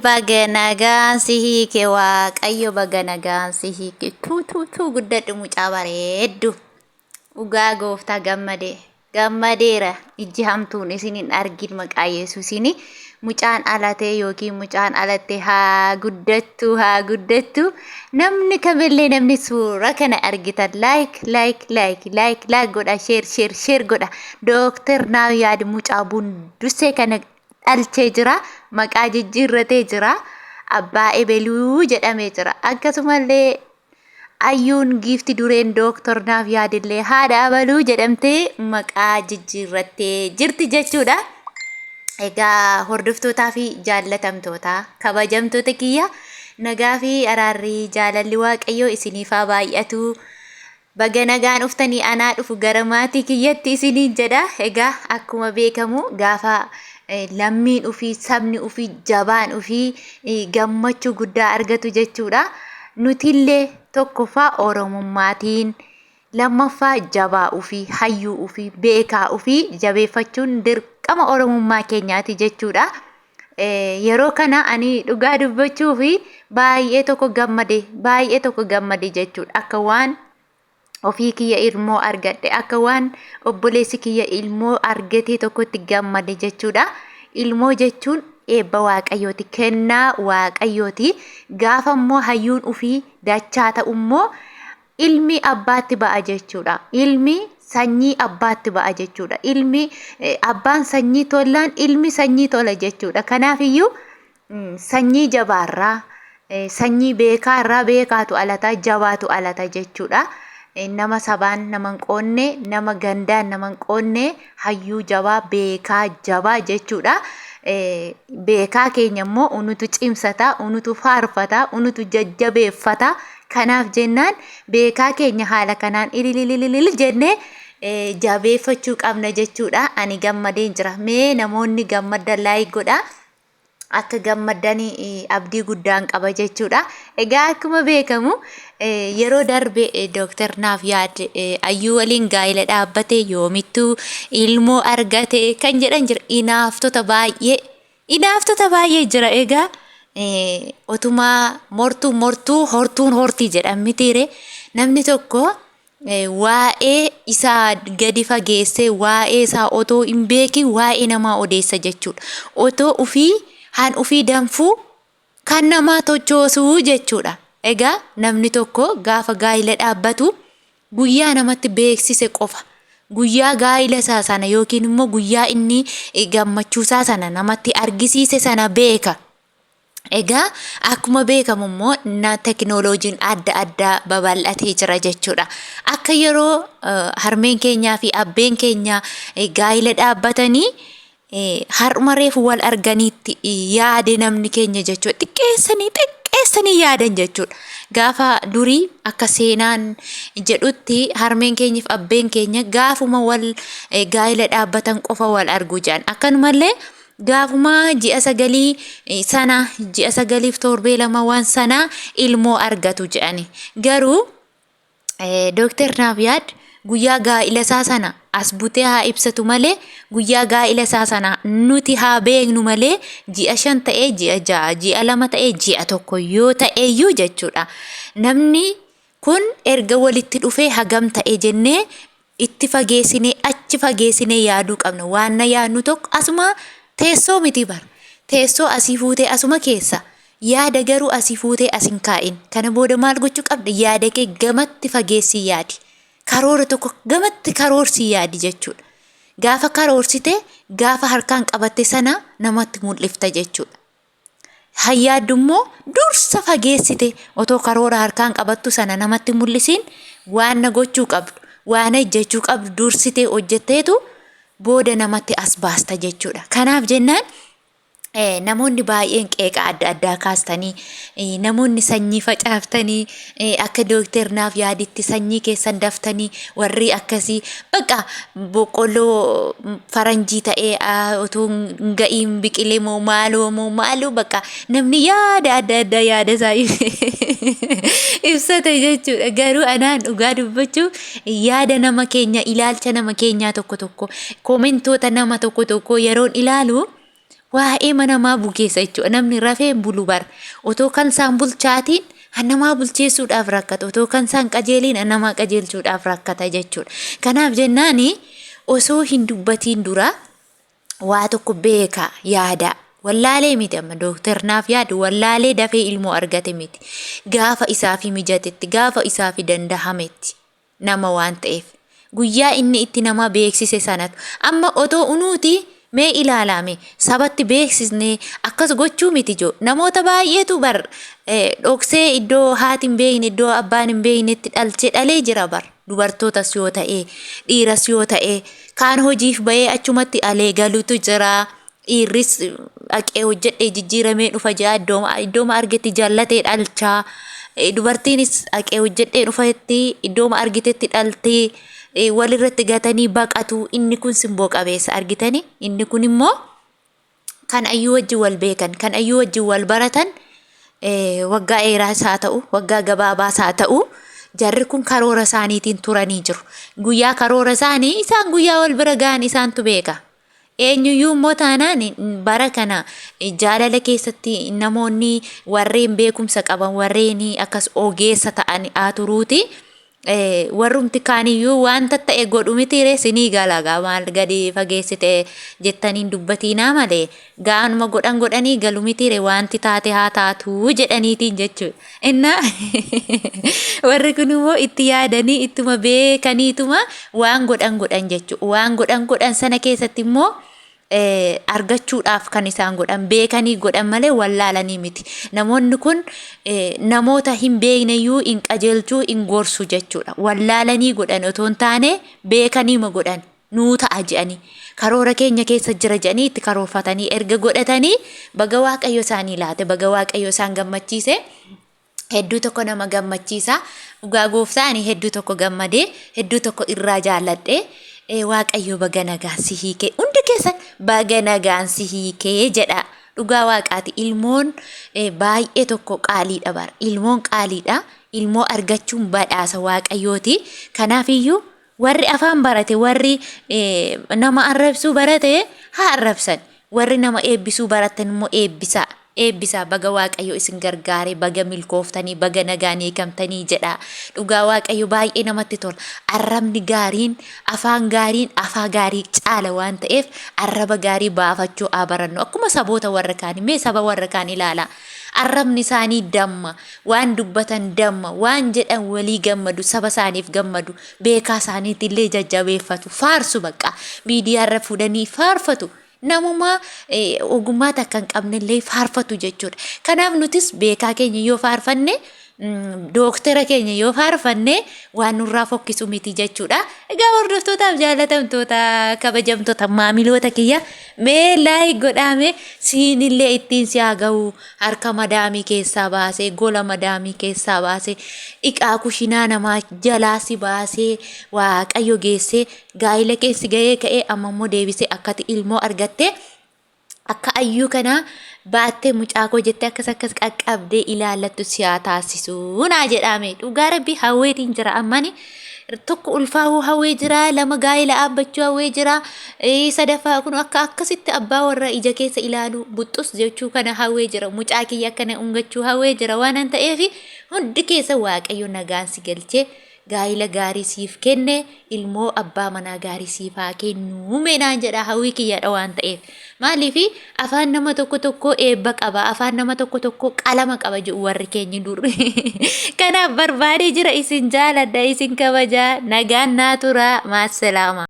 baga nagaan si hiike waaqayyo baga nagaan si hiike tu guddadhu mucaa bareeddu dhugaa gooftaa gammadeera ijji hamtuun isinin argin maqaa Yesuusini mucaan alatee yookiin mucaan alattee haa guddattu namni kamillee namni suura kana argitan like godha share godha Dr. naafyad mucaa bundussee kana dhalchee jira maqaa jijjiirratee jira abbaa ebeluu jedhamee jira akkasumallee Ayyuun giiftii dureen Dr. naafyad illee haadha abaluu jedhamtee maqaa jijjiirrattee jirti jechuudha. Egaa hordoftootaa fi jaallatamtoota kabajamtoota kiyya nagaa fi araarri jaalalli waaqayyoo isiniif haa baay'atu. Baga nagaan dhuftanii anaa dhufu gara maatii kiyyatti isiniin jedha. Egaa akkuma beekamu gaafa lammiin ofii sabni ofii jabaan ofii gammachuu guddaa argatu jechuudha. Nutillee tokkoffaa oromummaatiin lammaffaa jabaa ofii hayyuu ofii beekaa ofii jabeeffachuun dirqama oromummaa keenyaati jechuudha. Yeroo kana ani dhugaa dubbachuu fi baay'ee tokko gammade jechuudha. Akka waan ofii kiyya ilmoo argadhe akka waan obboleessi kiyya ilmoo argatee tokkotti gammade jechuudha. Ilmoo jechuun eebba waaqayyooti, kennaa waaqayyooti. Gaafa immoo hayyuun ofii dachaa ta'u immoo ilmi abbaatti ba'a jechuudha. Ilmi sanyii abbaatti ba'a jechuudha. Ilmi abbaan sanyii tolaan ilmi sanyii tola jechuudha. Kanaaf iyyuu sanyii jabaarraa sanyii beekaarraa beekaatu alata jabaatu alata jechuudha. Nama sabaan nama hin qoonne nama gandaan nama hin qoonne hayyuu jabaa beekaa jabaa jechuudha. Beekaa keenya immoo unutu cimsata unutu faarfata unutu jajjabeeffata. Kanaaf jennaan beekaa keenya haala kanaan ililililil jennee jabeeffachuu qabna jechuudha. Ani gammadeen jira. Mee namoonni gammadan laayik godha. Akka gammadanii abdii guddaan qaba jechuudha. Egaa akkuma beekamu yeroo darbe Dr. naafyad Ayyuu waliin gaa'ela dhaabbate yoomittuu ilmoo argate kan jedhan jira. Inaaftota baay'ee jira. Egaa otumaa mortuu hortuun hortii jedhamitiire namni tokko waa'ee isaa gadi fageessee waa'ee isaa otoo hin beekin waa'ee namaa odeessa jechuudha. Otoo haan ufii danfuu kan namaa tochoosuu jechuudha. Egaa namni tokko gaafa gaa'ela dhaabbatu guyyaa namatti beeksise qofa guyyaa gaa'ela isaa sana yookiin immoo guyyaa inni gammachuu isaa sana namatti argisiise sana beeka. Egaa akkuma beekamu immoo teknooloojiin adda babal'atee jira jechuudha. Akka yeroo harmeen keenyaa fi abbeen keenya gaa'ela dhaabbatanii harma reefu wal arganiitti yaade namni keenya jechuudha. Xiqqeessanii yaadan jechuudha. Gaafa durii akka seenaan jedhutti harmeen keenyaaf abbeen keenya gaafuma wal gaa'ela dhaabbatan qofa wal argu jedhan. Akkanumallee gaafuma ji'a sagaliif torbee lama waan sana ilmoo argatu jedhani. Garuu Dr. naafyad guyyaa gaa'ela isaa sana as butee haa ibsatu malee guyyaa gaa'ela isaa sana nuti haa beeknu malee ji'a 5 ta'ee ji'a 6 ji'a 2 ta'ee ji'a 1 yoo ta'eeyyuu jechuudha. Namni kun erga walitti dhufee hagam ta'e jennee itti fageessinee achi fageessinee yaaduu qabna. Waan yaadnu tokko asuma teessoo miti bar. Teessoo asii fuutee asuma keessa. Yaada garuu asii fuutee asin kaa'in. Kana booda maal gochuu qabda? Yaada kee gamatti fageessii yaadi. Karoora tokko gamatti karoorsii yaadi jechuudha. Gaafa karoorsite gaafa harkaan qabatte sana namatti mul'ifta jechuudha. Hayyaaddu immoo dursa fageessite otoo karoora harkaan qabattu sana namatti mul'isiin waan gochuu qabdu waan ejjechuu qabdu dursitee hojjetteetu booda namatti as baasta jechuudha. Kanaaf jennaan namoonni baay'een qeeqa adda kaastanii namoonni sanyii facaaftanii akka Dr. naafyaditti sanyii keessan daftanii warri akkasii bakka boqqolloo faranjii ta'ee otoo ga'iin biqilee moo maaloo bakka namni yaada adda yaada isaa ibsate jechuudha. Garuu anaan dhugaa dubbachuu yaada nama keenya ilaalcha nama keenyaa tokko komentoota nama tokko yeroon ilaalu waa'ee mana maa bukeessa jechuudha. Namni rafeen bulu bar otoo kan isaan bulchaatiin namaa bulcheessuudhaaf rakkata, otoo kan isaan qajeeliin namaa qajeelchuudhaaf rakkata jechuudha. Kanaaf jennaani osoo hin dubbatiin dura waa tokko beeka yaada. Wallaalee miti amma dooktar naafyad wallaalee dafee ilmoo argate miti. Gaafa isaa fi mijatetti, gaafa isaa fi dandahametti nama waan ta'eef guyyaa inni itti nama beeksise sanatu amma otoo unuuti mee ilaalame sabatti beeksisne akkas gochuu miti joo. Namoota baay'eetu bar dhoksee iddoo haatiin beeyne iddoo abbaan hin beeynetti dhalchee dhalee jira bar. Dubartootas yoo ta'e dhiiras yoo ta'e kaan hojiif bahee achumatti alee galuutu jira. Dhiirris dhaqee hojjedhee jijjiiramee dhufa jaa iddooma argetti jaallatee dhalchaa. Dubartiinis dhaqee hojjedhee dhufetti iddooma argitetti dhaltee walirratti gatanii baqatu. Inni kun simboo qabeessa argitanii. Inni kun immoo kan ayyuu wajjin wal beekan, kan ayyuu wajjin wal baratan waggaa dheeraas haa ta'u, waggaa gabaabaas haa ta'u. Jarri kun karoora isaaniitiin turanii jiru. Guyyaa karoora isaanii isaan guyyaa wal bira ga'an isaantu beeka. Eenyuyyuu immoo taanaan bara kana jaalala keessatti namoonni warreen beekumsa qaban warreen akkas ogeessa ta'an turuuti. Warrumti kaaniyyuu wanta ta'e godhu miti reesinii galagaa maal gadi fageessite jettaniin dubbatinaa malee gaanuma godhanii galu miti ree wanti taate haa taatu jedhaniitiin jechuudha. Innaa warri kun immoo itti yaadanii ittuma beekaniituma waan godhan jechuudha. Waan godhan sana keessatti immoo argachuudhaaf kan isaan godhan beekanii godhan malee wallaalanii miti. Namoonni kun namoota hin beekneyyuu hin qajeelchuu hin gorsu jechuudha. Wallaalanii godhan otoo hin taane beekaniima godhan nuu ta'a jedhanii karoora keenya keessa jira jedhanii itti karoorfatanii erga godhatanii baga waaqayyo isaanii laate, baga waaqayyo isaan gammachiise. Hedduu tokko nama gammachiisa. Dhugaa gooftaan hedduu tokko gammadee hedduu tokko irraa jaalladhee waaqayyo baga nagaan si hiikee hundi keessan baga nagaan si hiikee jedha. Dhugaa waaqaati. Ilmoon baay'ee tokko qaaliidha bara. Ilmoon qaaliidha. Ilmoo argachuun badhaasa waaqayyooti. Kanaafiyyuu warri afaan barate, warri nama arrabsuu barate haa arrabsan. Warri nama eebbisuu baratan immoo eebbisaa baga waaqayyo isin gargaare, baga milkooftanii, baga nagaan hiikamtanii jedha. Dhugaa waaqayyo baay'ee namatti tola. Arrabni gaariin, afaan gaarii caala waan ta'eef arraba gaarii baafachuu barannu. Akkuma saboota warra kaanii mee saba warra kaan ilaala. Arrabni isaanii damma, waan dubbatan damma, waan jedhan walii gammadu, saba isaaniif gammadu, beekaa isaaniitillee jajjabeeffatu, faarsu baqa. Miidiyaarra fuudhanii faarfatu. Namuma ogummaa takka hin qabnellee faarfatu jechuudha. Kanaaf nutis beekaa keenya yoo faarfanne dooktara keenya yoo faarfanne waan nurraa fokkisu miti jechuudha. Egaa hordoftootaaf jaalatamtoota kabajamtoota maamiloota kiyya mee laayik godhaame siinillee ittiin si haa ga'u harka madaamii keessaa baasee gola madaamii keessaa baasee dhiqaa kushinaa namaa jalaa si baasee waaqayyo geessee gaa'ila keessi ga'ee ka'ee amma immoo deebisee akkati ilmoo argatte akka ayyuu kanaa baattee mucaakoo jettee akkas qaqqabdee ilaallattu si haa taasisu naa jedhame. Dhugaa rabbii hawweetiin jira ammani tokko ulfaa'uu hawwee jira, lama gaa'ila dhaabbachuu hawwee jira, sadaffaa kun akkasitti abbaa warra ija keessa ilaalu buxxus jechuu kana hawwee jira, mucaa kiyya akkana ungachuu hawwee jira waan ta'eef hundi keessa waaqayyo nagaan si galchee gaa'ila gaarii siif kenne, ilmoo abbaa manaa gaarii siif haa kennu meenaan jedha hawwii kiyyadha waan ta'eef. Maaliifi afaan nama tokko eebba qaba, afaan nama tokko qalama qaba jedhu warri keenya dur. Kanaaf barbaadee jira isin jaaladha, isin kabaja, nagaan naa tura, maasalaama.